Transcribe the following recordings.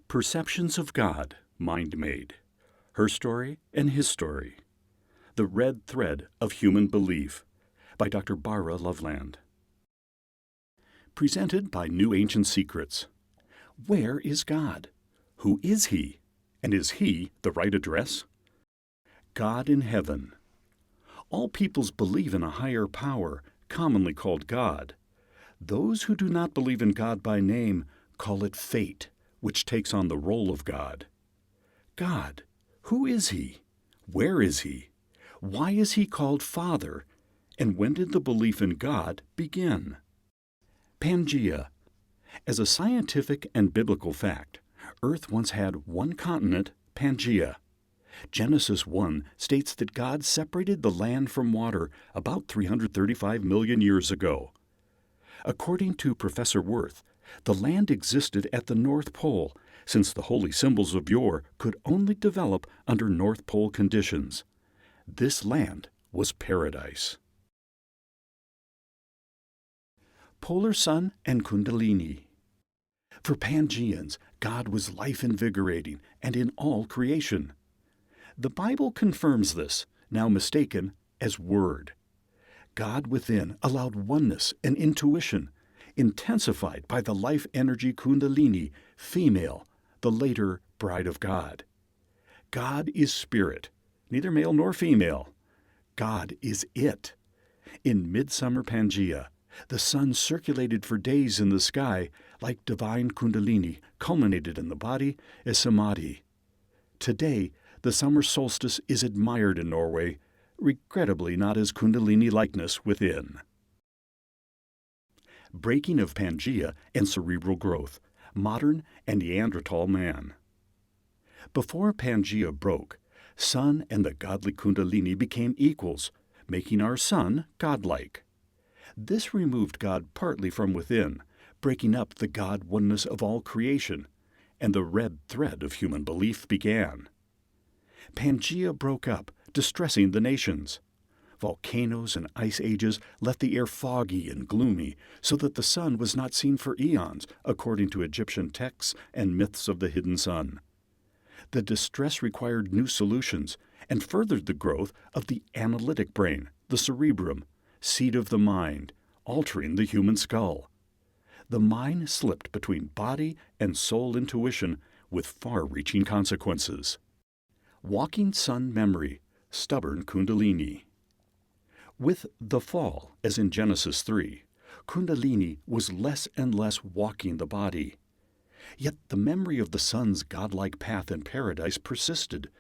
Perceptions of God, MindMade. Her story and his story. The red thread of human belief by Dr. Bara Loveland. Presented by New Ancient Secrets. Where is God? Who is He? And is He the right address? God in heaven. All peoples believe in a higher power, commonly called God. Those who do not believe in God by name call it fate, which takes on the role of God. God, who is He? Where is He? Why is He called Father? And when did the belief in God begin? Pangaea. As a scientific and biblical fact, Earth once had one continent, Pangaea. Genesis 1 states that God separated the land from water about 335 million years ago. According to Professor Worth, the land existed at the North Pole, since the holy symbols of yore could only develop under North Pole conditions. This land was paradise. Polar Sun and Kundalini. For Pangaeans, God was life-invigorating and in all creation. The Bible confirms this, now mistaken as Word. God within allowed oneness and intuition, intensified by the life energy Kundalini, female, the later bride of God. God is spirit, neither male nor female. God is it. In midsummer Pangaea, the sun circulated for days in the sky like divine Kundalini, culminated in the body as Samadhi. Today, the summer solstice is admired in Norway, regrettably not as Kundalini likeness within. Breaking of Pangaea and cerebral growth, modern and Neanderthal man. Before Pangaea broke, sun and the godly Kundalini became equals, making our sun godlike. This removed God partly from within, breaking up the God oneness of all creation, and the red thread of human belief began. Pangaea broke up, distressing the nations. Volcanoes and ice ages left the air foggy and gloomy, so that the sun was not seen for eons, according to Egyptian texts and myths of the hidden sun. The distress required new solutions and furthered the growth of the analytic brain, the cerebrum, seat of the mind, altering the human skull. The mind slipped between body and soul intuition with far-reaching consequences. Walking sun memory, stubborn Kundalini. With the fall, as in Genesis 3, Kundalini was less and less walking the body. Yet the memory of the sun's godlike path in paradise persisted,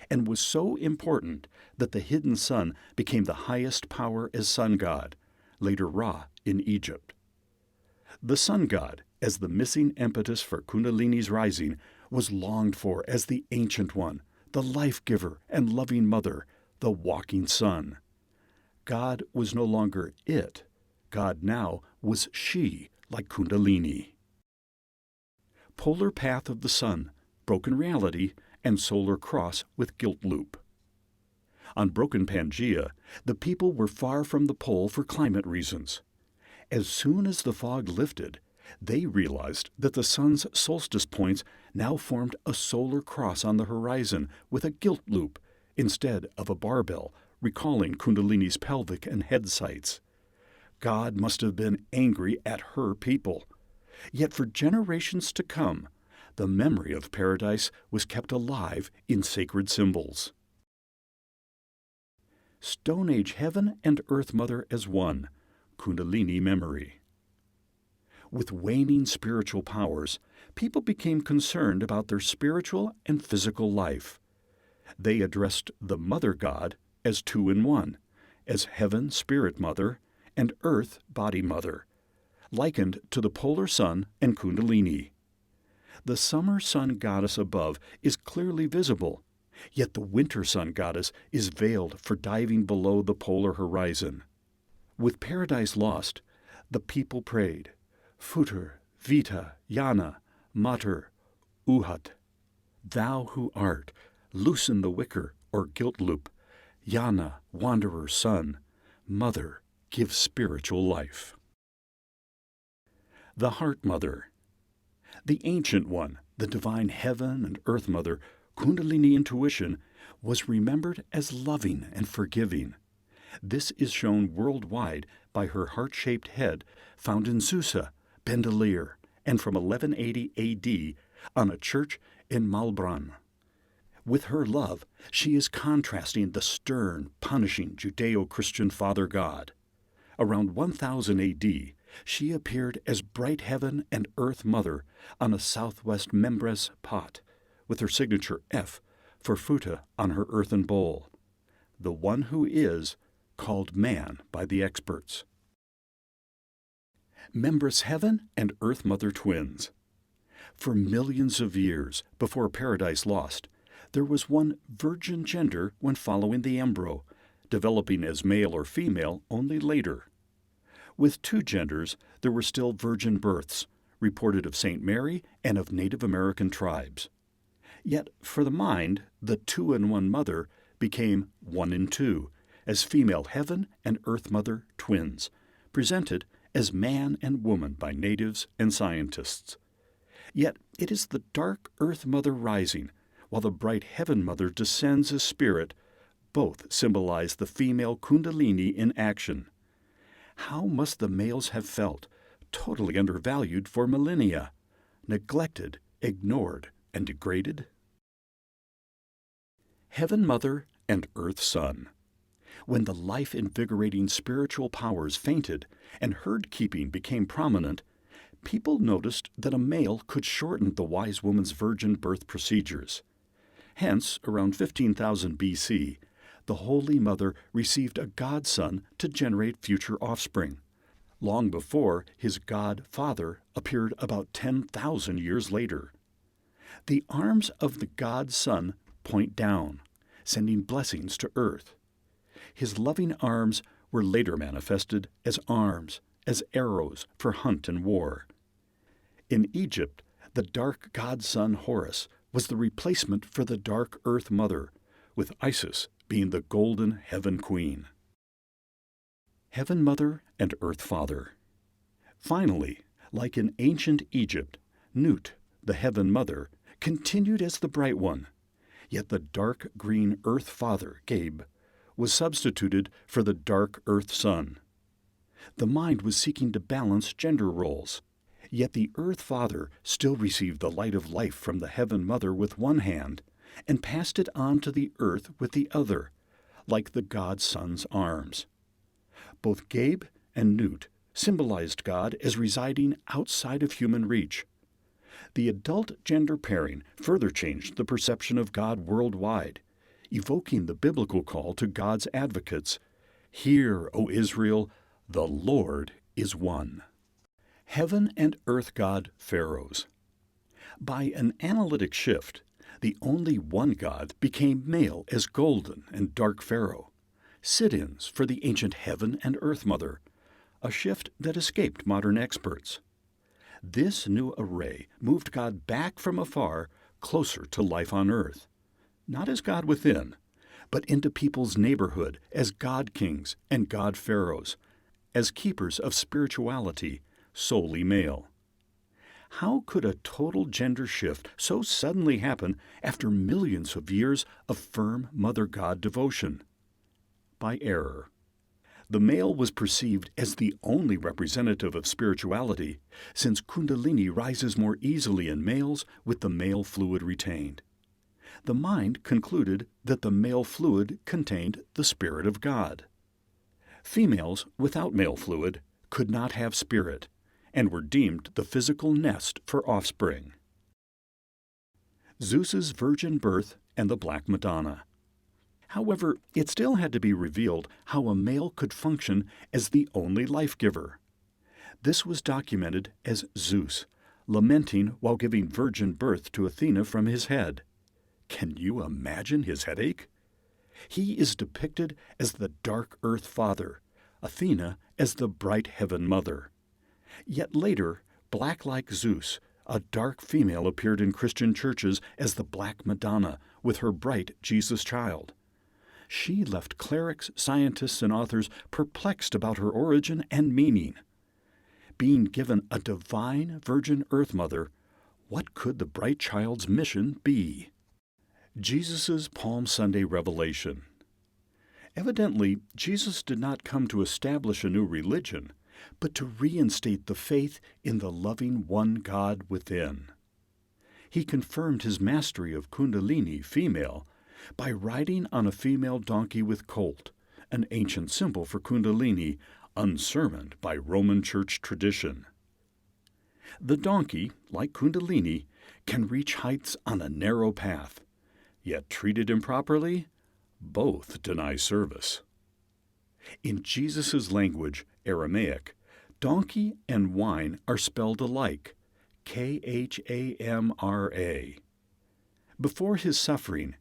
and was so important that the hidden sun became the highest power as sun god, later Ra in Egypt. The sun god, as the missing impetus for Kundalini's rising, was longed for as the ancient one, the life-giver and loving mother, the walking sun. God was no longer it. God now was she, like Kundalini. Polar path of the sun, broken reality, and solar cross with guilt loop. On broken Pangaea, the people were far from the pole for climate reasons. As soon as the fog lifted, they realized that the sun's solstice points now formed a solar cross on the horizon with a guilt loop instead of a barbell, recalling Kundalini's pelvic and head sites. God must have been angry at her people. Yet for generations to come, the memory of paradise was kept alive in sacred symbols. Stone Age Heaven and Earth Mother as one, Kundalini memory. With waning spiritual powers, people became concerned about their spiritual and physical life. They addressed the Mother God as two in one, as Heaven Spirit Mother and Earth Body Mother, likened to the polar sun and Kundalini. The summer sun goddess above is clearly visible, yet the winter sun goddess is veiled for diving below the polar horizon. With paradise lost, the people prayed, Futur, Vita, Yana, Mater, Uhat. Thou who art, loosen the wicker or guilt loop. Yana, wanderer sun, Mother, give spiritual life. The Heart Mother. The Ancient One, the divine heaven and earth mother, Kundalini intuition, was remembered as loving and forgiving. This is shown worldwide by her heart-shaped head found in Susa, Bendelir, and from 1180 A.D. on a church in Malbran. With her love, she is contrasting the stern, punishing Judeo-Christian Father God. Around 1000 A.D., she appeared as bright heaven and earth mother on a southwest membranous pot, with her signature F for Futa on her earthen bowl. The one who is called man by the experts. Membranous heaven and earth mother twins. For millions of years before Paradise Lost, there was one virgin gender when following the embryo, developing as male or female only later. With two genders, there were still virgin births, reported of St. Mary and of Native American tribes. Yet for the mind, the two-in-one mother became one-in-two, as female heaven and earth mother twins, presented as man and woman by natives and scientists. Yet it is the dark earth mother rising, while the bright heaven mother descends as spirit. Both symbolize the female Kundalini in action. How must the males have felt, totally undervalued for millennia, neglected, ignored, and degraded? Heaven Mother and Earth Son. When the life-invigorating spiritual powers fainted and herd-keeping became prominent, people noticed that a male could shorten the wise woman's virgin birth procedures. Hence, around 15,000 B.C., the Holy Mother received a godson to generate future offspring, long before his god-father appeared about 10,000 years later. The arms of the godson point down, sending blessings to earth. His loving arms were later manifested as arms, as arrows for hunt and war. In Egypt, the dark godson Horus was the replacement for the dark earth mother, with Isis being the golden heaven queen. Heaven Mother and Earth Father. Finally, like in ancient Egypt, Nut, the Heaven Mother, continued as the bright one, yet the dark green Earth Father, Gabe, was substituted for the dark Earth Son. The mind was seeking to balance gender roles, yet the Earth Father still received the light of life from the Heaven Mother with one hand and passed it on to the earth with the other, like the God Son's arms. Both Gabe and Nut symbolized God as residing outside of human reach. The adult gender pairing further changed the perception of God worldwide, evoking the biblical call to God's advocates, "Hear, O Israel, the Lord is one." Heaven and earth god pharaohs. By an analytic shift, the only one God became male as golden and dark Pharaoh, sit-ins for the ancient heaven and earth mother, a shift that escaped modern experts. This new array moved God back from afar, closer to life on earth, not as God within, but into people's neighborhood as God kings and God pharaohs, as keepers of spirituality, solely male. How could a total gender shift so suddenly happen after millions of years of firm Mother God devotion? By error. The male was perceived as the only representative of spirituality, since Kundalini rises more easily in males with the male fluid retained. The mind concluded that the male fluid contained the Spirit of God. Females without male fluid could not have spirit, and were deemed the physical nest for offspring. Zeus's virgin birth and the Black Madonna. However, it still had to be revealed how a male could function as the only life-giver. This was documented as Zeus, lamenting while giving virgin birth to Athena from his head. Can you imagine his headache? He is depicted as the dark earth father, Athena as the bright heaven mother. Yet later, black like Zeus, a dark female appeared in Christian churches as the Black Madonna with her bright Jesus child. She left clerics, scientists, and authors perplexed about her origin and meaning. Being given a divine virgin earth mother, What could the bright child's mission be? Jesus' Palm Sunday revelation. Evidently, Jesus did not come to establish a new religion, but to reinstate the faith in the loving one God within. He confirmed his mastery of Kundalini, female, by riding on a female donkey with colt, an ancient symbol for Kundalini, unsermoned by Roman Church tradition. The donkey, like Kundalini, can reach heights on a narrow path, yet treated improperly, both deny service. In Jesus' language, Aramaic, donkey and wine are spelled alike, Khamra. Before his suffering,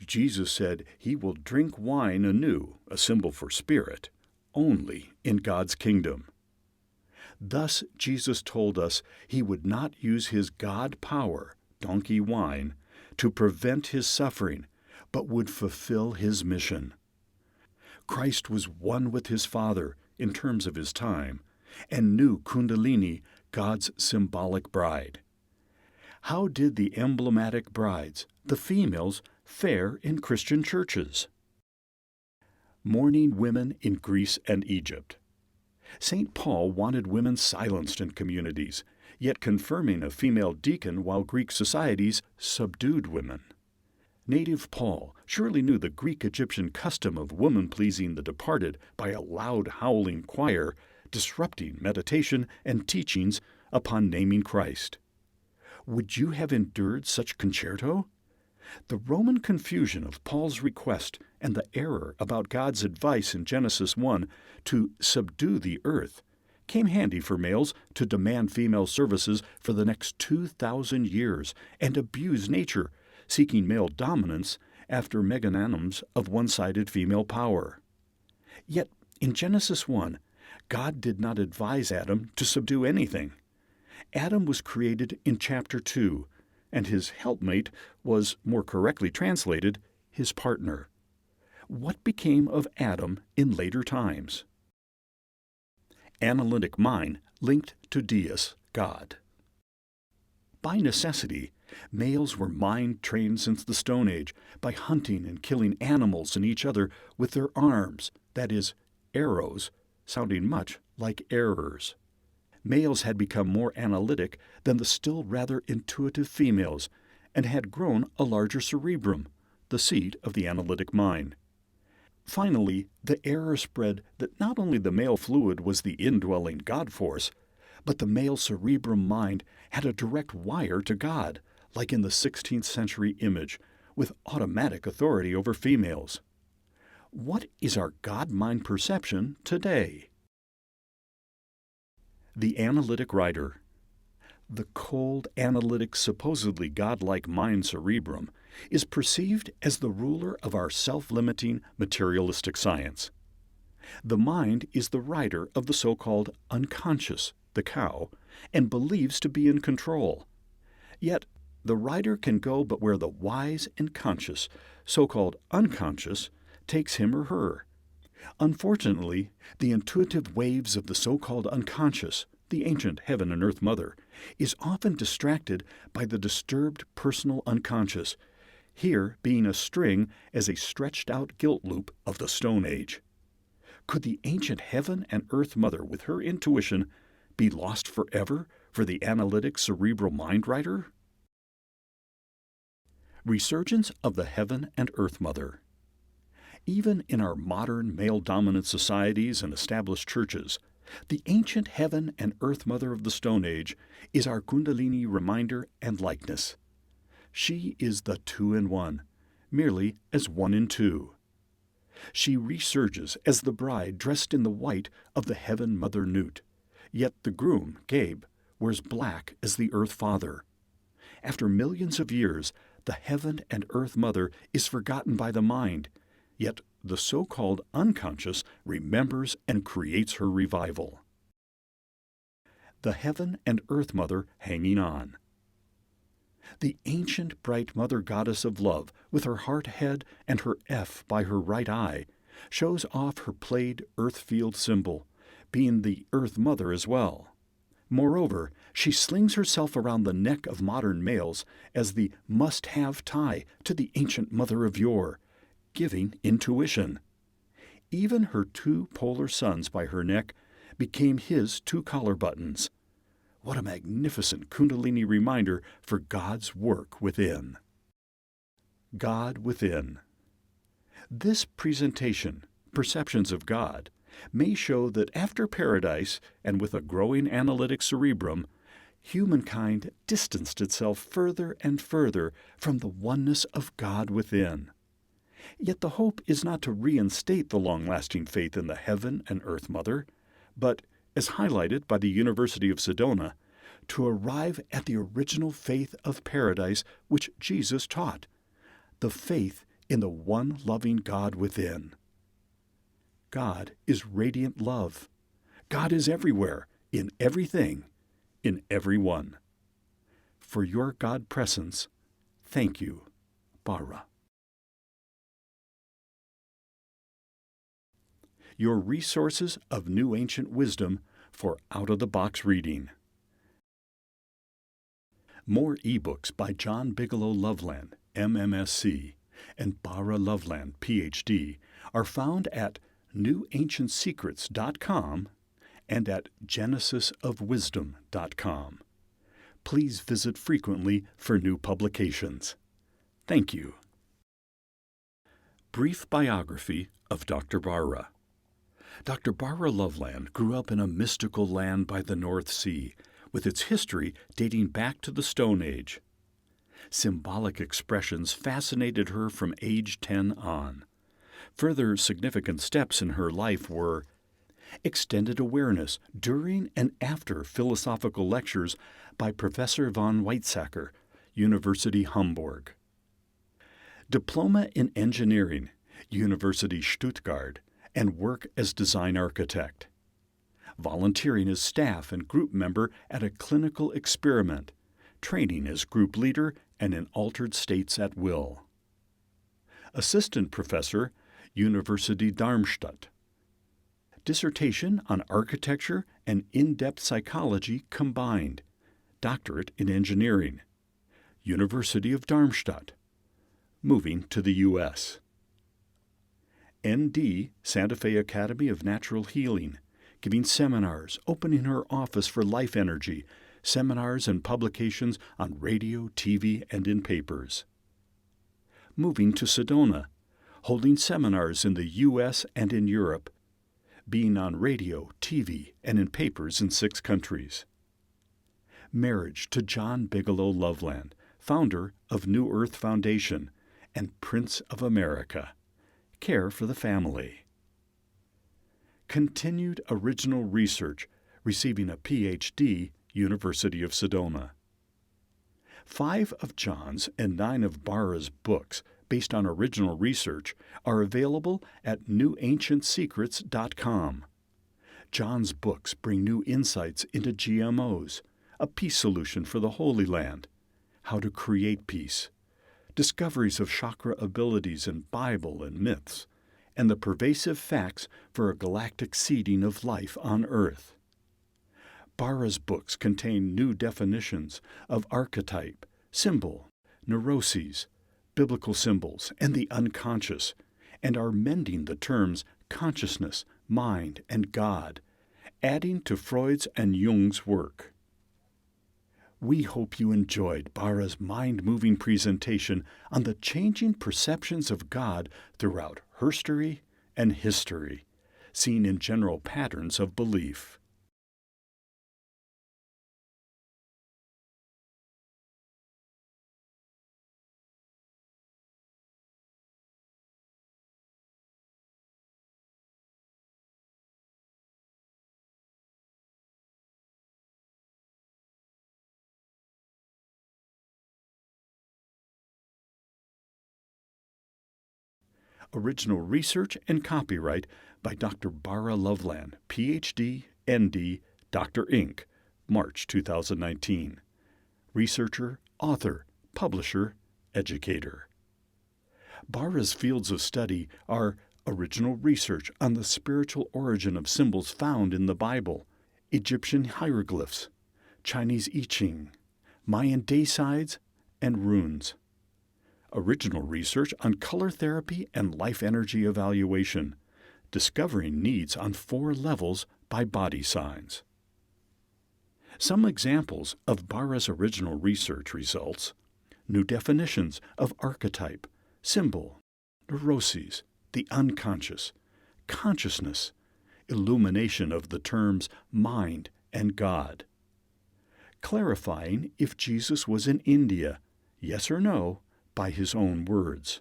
Jesus said he will drink wine anew, a symbol for spirit, only in God's kingdom. Thus Jesus told us he would not use his God power, donkey wine, to prevent his suffering, but would fulfill his mission. Christ was one with his Father in terms of his time, and knew Kundalini, God's symbolic bride. How did the emblematic brides, the females, fare in Christian churches? Mourning women in Greece and Egypt. St. Paul wanted women silenced in communities, yet confirming a female deacon while Greek societies subdued women. Native Paul surely knew the Greek-Egyptian custom of woman-pleasing the departed by a loud howling choir, disrupting meditation and teachings upon naming Christ. Would you have endured such concerto? The Roman confusion of Paul's request and the error about God's advice in Genesis 1 to subdue the earth came handy for males to demand female services for the next 2,000 years and abuse nature, seeking male dominance after megananoms of one-sided female power. Yet, in Genesis 1, God did not advise Adam to subdue anything. Adam was created in chapter 2, and his helpmate was, more correctly translated, his partner. What became of Adam in later times? Analytic mind linked to Deus, God. By necessity, males were mind-trained since the Stone Age by hunting and killing animals and each other with their arms, that is, arrows, sounding much like errors. Males had become more analytic than the still rather intuitive females and had grown a larger cerebrum, the seat of the analytic mind. Finally, the error spread that not only the male fluid was the indwelling God force, but the male cerebrum mind had a direct wire to God, like in the 16th century image, with automatic authority over females. What is our God-mind perception today? The analytic writer. The cold, analytic, supposedly godlike mind cerebrum is perceived as the ruler of our self-limiting materialistic science. The mind is the rider of the so-called unconscious, the cow, and believes to be in control. Yet, the rider can go but where the wise and conscious, so-called unconscious, takes him or her. Unfortunately, the intuitive waves of the so-called unconscious, the ancient heaven and earth mother, is often distracted by the disturbed personal unconscious, here being a string as a stretched-out guilt loop of the Stone Age. Could the ancient heaven and earth mother with her intuition be lost forever for the analytic cerebral mind rider? Resurgence of the heaven and earth mother. Even in our modern male-dominant societies and established churches, the ancient heaven and earth mother of the Stone Age is our Kundalini reminder and likeness. She is the two-in-one, merely as one in two. She resurges as the bride dressed in the white of the heaven mother Nut, yet the groom, Gabe, wears black as the earth father. After millions of years, the heaven and earth mother is forgotten by the mind, yet the so-called unconscious remembers and creates her revival. The heaven and earth mother hanging on. The ancient bright mother goddess of love, with her heart head and her F by her right eye, shows off her played earth field symbol, being the earth mother as well. Moreover, she slings herself around the neck of modern males as the must-have tie to the ancient mother of yore, giving intuition. Even her two polar sons by her neck became his two collar buttons. What a magnificent Kundalini reminder for God's work within. God within. This presentation, Perceptions of God, may show that after paradise and with a growing analytic cerebrum, humankind distanced itself further and further from the oneness of God within. Yet the hope is not to reinstate the long-lasting faith in the Heaven and Earth Mother, but, as highlighted by the University of Sedona, to arrive at the original faith of paradise which Jesus taught, the faith in the one loving God within. God is radiant love. God is everywhere, in everything, in everyone. For your God presence, thank you, Bara. Your resources of new ancient wisdom for out-of-the-box reading. More ebooks by John Bigelow Loveland, MMSC, and Bara Loveland, PhD, are found at newancientsecrets.com and at genesisofwisdom.com. Please visit frequently for new publications. Thank you. Brief biography of Dr. Bara. Dr. Bara Loveland grew up in a mystical land by the North Sea, with its history dating back to the Stone Age. Symbolic expressions fascinated her from age 10 on. Further significant steps in her life were extended awareness during and after philosophical lectures by Professor von Weizsäcker, University Hamburg. Diploma in Engineering, University Stuttgart, and work as design architect. Volunteering as staff and group member at a clinical experiment, training as group leader and in altered states at will. Assistant professor, University Darmstadt. Dissertation on architecture and in-depth psychology combined. Doctorate in engineering. University of Darmstadt. Moving to the U.S. ND, Santa Fe Academy of Natural Healing, giving seminars, opening her office for life energy, seminars and publications on radio, TV, and in papers. Moving to Sedona, holding seminars in the U.S. and in Europe, being on radio, TV, and in papers in 6 countries. Marriage to John Bigelow Loveland, founder of New Earth Foundation and Prince of America. Care for the family. Continued original research, receiving a Ph.D., University of Sedona. 5 of John's and 9 of Bara's books, based on original research, are available at newancientsecrets.com. John's books bring new insights into GMOs, a peace solution for the Holy Land, how to create peace, discoveries of chakra abilities in Bible and myths, and the pervasive facts for a galactic seeding of life on Earth. Bara's books contain new definitions of archetype, symbol, neuroses, biblical symbols, and the unconscious, and are mending the terms consciousness, mind, and God, adding to Freud's and Jung's work. We hope you enjoyed Bara's mind-moving presentation on the changing perceptions of God throughout herstory and history, seen in general patterns of belief. Original research and copyright by Dr. Bara Loveland, Ph.D., N.D., Dr. Inc., March 2019. Researcher, author, publisher, educator. Bara's fields of study are original research on the spiritual origin of symbols found in the Bible, Egyptian hieroglyphs, Chinese I Ching, Mayan day sides, and runes. Original research on color therapy and life energy evaluation, discovering needs on 4 levels by body signs. Some examples of Bara's original research results: new definitions of archetype, symbol, neuroses, the unconscious, consciousness, illumination of the terms mind and God, clarifying if Jesus was in India, yes or no, by his own words,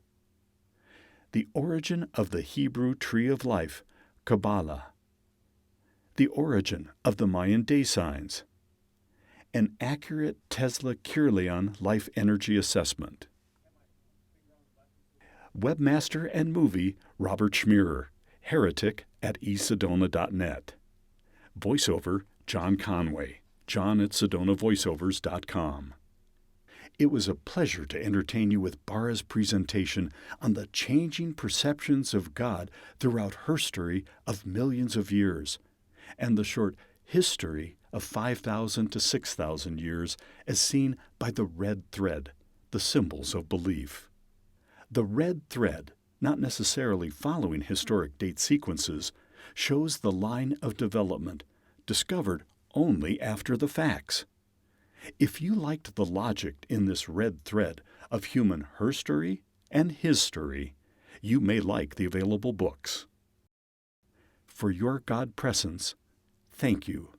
the origin of the Hebrew tree of life, Kabbalah, the origin of the Mayan day signs, an accurate Tesla-Kirlian life energy assessment. Webmaster and movie Robert Schmierer, heretic@esedona.net. Voiceover John Conway, john@sedonavoiceovers.com. It was a pleasure to entertain you with Bara's presentation on the changing perceptions of God throughout her story of millions of years, and the short history of 5,000 to 6,000 years as seen by the red thread, the symbols of belief. The red thread, not necessarily following historic date sequences, shows the line of development, discovered only after the facts. If you liked the logic in this red thread of human herstory and history, you may like the available books. For your God presence, thank you.